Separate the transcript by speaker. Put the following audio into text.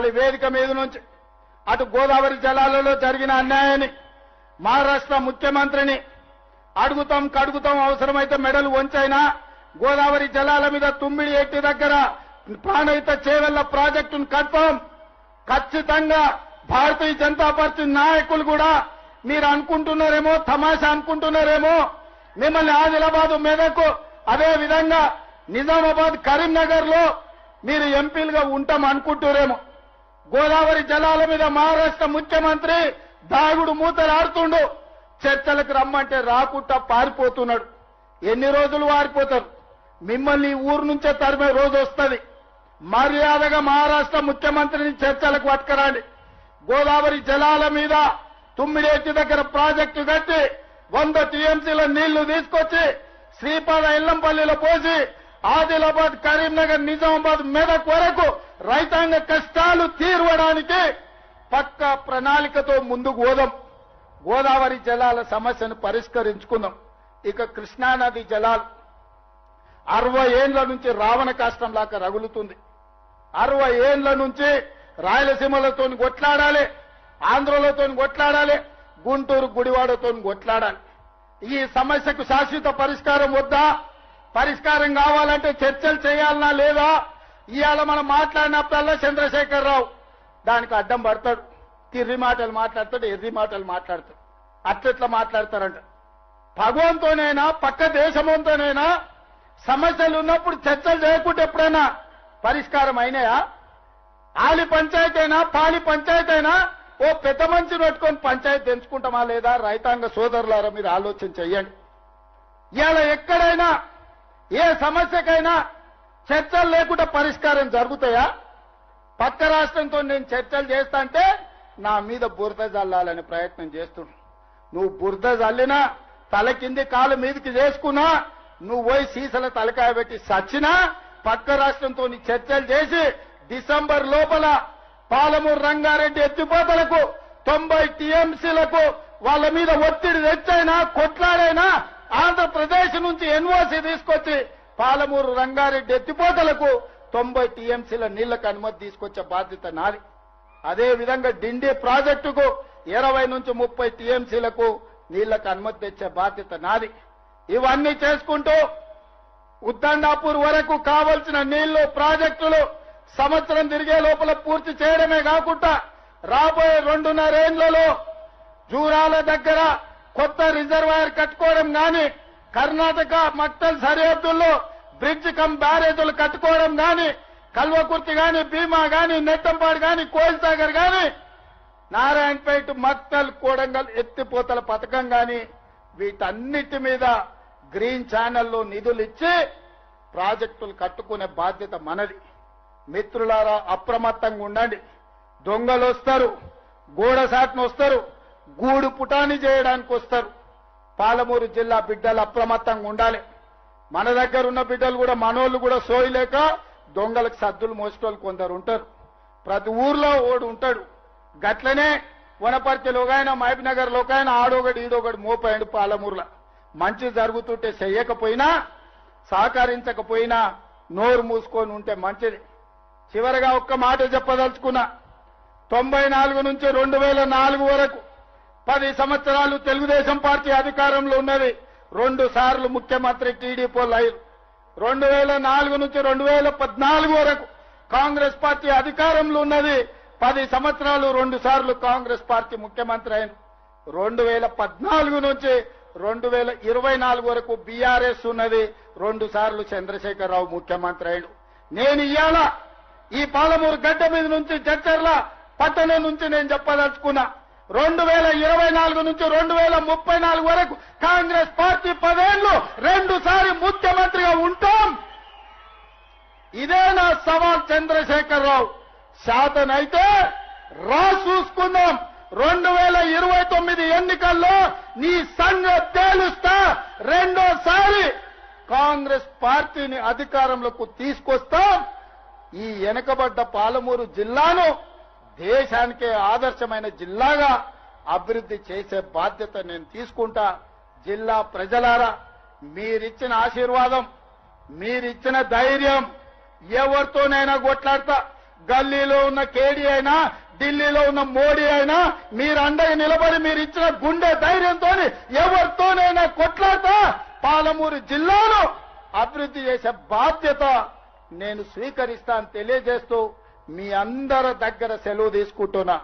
Speaker 1: ఇవాళ వేదిక మీద నుంచి అటు గోదావరి జలాలలో జరిగిన అన్యాయాన్ని మహారాష్ట్ర ముఖ్యమంత్రిని కడుగుతాం అవసరమైతే మెడలు వంచైనా గోదావరి జలాల మీద తుమ్మిడి ఎట్టి దగ్గర ప్రాణహిత చేవెళ్ల ప్రాజెక్టును కన్ఫర్మ్ ఖచ్చితంగా భారతీయ జనతా పార్టీ నాయకులు కూడా మీరు అనుకుంటున్నారేమో తమాషా అనుకుంటున్నారేమో మిమ్మల్ని ఆదిలాబాద్ మెదక్ అదే విధంగా నిజామాబాద్ కరీంనగర్ లో మీరు ఎంపీలుగా ఉంటాం అనుకుంటున్నారేమో గోదావరి జలాల మీద మహారాష్ట్ర ముఖ్యమంత్రి దాగుడు మూతలు ఆడుతుండు చర్చలకు రమ్మంటే రాకుండా పారిపోతున్నాడు ఎన్ని రోజులు పారిపోతారు మిమ్మల్ని ఊరు నుంచే తరిమే రోజు వస్తుంది మర్యాదగా మహారాష్ట్ర ముఖ్యమంత్రిని చర్చలకు పట్టుకురండి గోదావరి జలాల మీద తుమ్మిడేటి దగ్గర ప్రాజెక్టు కట్టి 100 టీఎంసీల నీళ్లు తీసుకొచ్చి శ్రీపాద ఎల్లంపల్లిలో పోసి ఆదిలాబాద్ కరీంనగర్ నిజామాబాద్ మెదక్ వరకు రైతాంగ కష్టాలు తీర్వడానికి పక్కా ప్రణాళికతో ముందుకు పోదాం గోదావరి జలాల సమస్యను పరిష్కరించుకుందాం ఇక కృష్ణానది జలాలు 60 ఏండ్ల నుంచి రావణ కాష్టం లాగా రగులుతుంది 60 ఏండ్ల నుంచి రాయలసీమలతో కొట్లాడాలి ఆంధ్రలతో కొట్లాడాలి గుంటూరు గుడివాడతో కొట్లాడాలి ఈ సమస్యకు శాశ్వత పరిష్కారం వద్దా పరిష్కారం కావాలంటే చర్చలు చేయాలనా లేదా ఇవాళ మనం మాట్లాడినప్పుడల్లా చంద్రశేఖరరావు దానికి అడ్డం పడతాడు తిర్రి మాటలు మాట్లాడతాడు ఎర్రి మాటలు మాట్లాడతాడు అట్లెట్లా మాట్లాడతారంట భగవంతోనైనా పక్క దేశంతోనైనా సమస్యలు ఉన్నప్పుడు చర్చలు చేయకుంటే ఎప్పుడైనా పరిష్కారం అయినాయా ఆలి పంచాయతీ అయినా పాలి పంచాయతీ అయినా ఓ పెద్ద మనిషిని పెట్టుకొని పంచాయతీ తెంచుకుంటామా లేదా రైతాంగ సోదరులారా మీరు ఆలోచన చెయ్యండి ఇవాళ ఎక్కడైనా ఏ సమస్యకైనా చర్చలు లేకుండా పరిష్కారం జరుగుతాయా పక్క రాష్ట్రంతో నేను చర్చలు చేస్తా అంటే నా మీద బురద జల్లాలనే ప్రయత్నం చేస్తున్నాను నువ్వు బురద జల్లినా తల కింది కాలు మీదకి చేసుకున్నా నువ్వు పోయి సీసల తలకాయ పెట్టి సచ్చినా పక్క రాష్ట్రంతో చర్చలు చేసి డిసెంబర్ లోపల పాలమూరు రంగారెడ్డి ఎత్తిపోతలకు 90 టీఎంసీలకు వాళ్ళ మీద ఒత్తిడి తెచ్చైనా కొట్లాడైనా ఆంధ్రప్రదేశ్ నుంచి ఎన్ఓసీ తీసుకొచ్చి పాలమూరు రంగారెడ్డి ఎత్తిపోతలకు 90 టీఎంసీల నీళ్లకు అనుమతి తీసుకొచ్చే బాధ్యత నాది అదే విధంగా డిండి ప్రాజెక్టుకు 20 నుంచి 30 టీఎంసీలకు నీళ్లకు అనుమతి తెచ్చే బాధ్యత నాది ఇవన్నీ చేసుకుంటూ ఉద్దండాపూర్ వరకు కావలసిన నీళ్లు ప్రాజెక్టులు సంవత్సరం తిరిగే లోపల పూర్తి చేయడమే కాకుండా రాబోయే 2.5 ఏళ్లలో జూరాల దగ్గర కొత్త రిజర్వాయర్ కట్టుకోవడం గాని కర్ణాటక మక్తల్ సరిహద్దుల్లో బ్రిడ్జ్ కమ్ బ్యారేజీలు కట్టుకోవడం గాని కల్వకుర్తి గాని భీమా గాని నెట్టంపాడు గాని కోయిల్సాగర్ గాని నారాయణపేట మక్తల్ కోడంగల్ ఎత్తిపోతల పథకం గాని వీటన్నిటి మీద గ్రీన్ ఛానల్లో నిధులు ఇచ్చి ప్రాజెక్టులు కట్టుకునే బాధ్యత మనది మిత్రులారా అప్రమత్తంగా ఉండండి దొంగలు వస్తారు గోడసాట్ను వస్తారు గూడు పుటాని చేయడానికి వస్తారు పాలమూరు జిల్లా బిడ్డలు అప్రమత్తంగా ఉండాలి మన దగ్గర ఉన్న బిడ్డలు కూడా మనోళ్ళు కూడా సోయలేక దొంగలకు సద్దులు మోసేటోళ్ళు కొందరు ఉంటారు ప్రతి ఊర్లో ఓడు ఉంటాడు గట్లనే వనపర్తిలో ఒకైనా మహబూబ్నగర్లో ఒకైనా ఆడొకటి ఈడొకటి మోపాయండు పాలమూరులో మంచి జరుగుతుంటే చెయ్యకపోయినా సహకరించకపోయినా నోరు మూసుకొని ఉంటే మంచిది చివరగా ఒక్క మాట చెప్పదలుచుకున్నా 94 నుంచి 2004 వరకు 10 సంవత్సరాలు తెలుగుదేశం పార్టీ అధికారంలో ఉన్నది 2 సార్లు ముఖ్యమంత్రి టీడీపీలు అయ్యారు 2004 నుంచి 2014 వరకు కాంగ్రెస్ పార్టీ అధికారంలో ఉన్నది 10 సంవత్సరాలు 2 సార్లు కాంగ్రెస్ పార్టీ ముఖ్యమంత్రి అయిన 2014 నుంచి 2024 వరకు బీఆర్ఎస్ ఉన్నది 2 సార్లు చంద్రశేఖరరావు ముఖ్యమంత్రి అయ్యాడు నేను ఇవాళ ఈ పాలమూరు గడ్డ మీద నుంచి జడ్చర్ల పట్టణం నుంచి నేను చెప్పదలుచుకున్నా 2024 నుంచి 2034 వరకు కాంగ్రెస్ పార్టీ 10 ఏళ్లు 2 సార్లు ముఖ్యమంత్రిగా ఉంటాం ఇదే నా సవాల్ చంద్రశేఖరరావు శాతనైతే రా చూసుకుందాం 2029 ఎన్నికల్లో నీ సంగతి తేలుస్తా రెండోసారి కాంగ్రెస్ పార్టీని అధికారంలోకి తీసుకొస్తాం ఈ వెనుకబడ్డ పాలమూరు జిల్లాను దేశానికే ఆదర్శమైన జిల్లాగా అభివృద్ధి చేసే బాధ్యత నేను తీసుకుంటా జిల్లా ప్రజలారా మీరిచ్చిన ఆశీర్వాదం మీరిచ్చిన ధైర్యం ఎవరితోనైనా కొట్లాడతా గల్లీలో ఉన్న కేడీ అయినా ఢిల్లీలో ఉన్న మోడీ అయినా మీరు అండగా నిలబడి మీరు ఇచ్చిన గుండె ధైర్యంతో ఎవరితోనైనా కొట్లాడతా పాలమూరు జిల్లాను అభివృద్ధి చేసే బాధ్యత నేను స్వీకరిస్తాను తెలియజేస్తూ మీ అందరి దగ్గర సెలవు తీసుకుంటున్నా.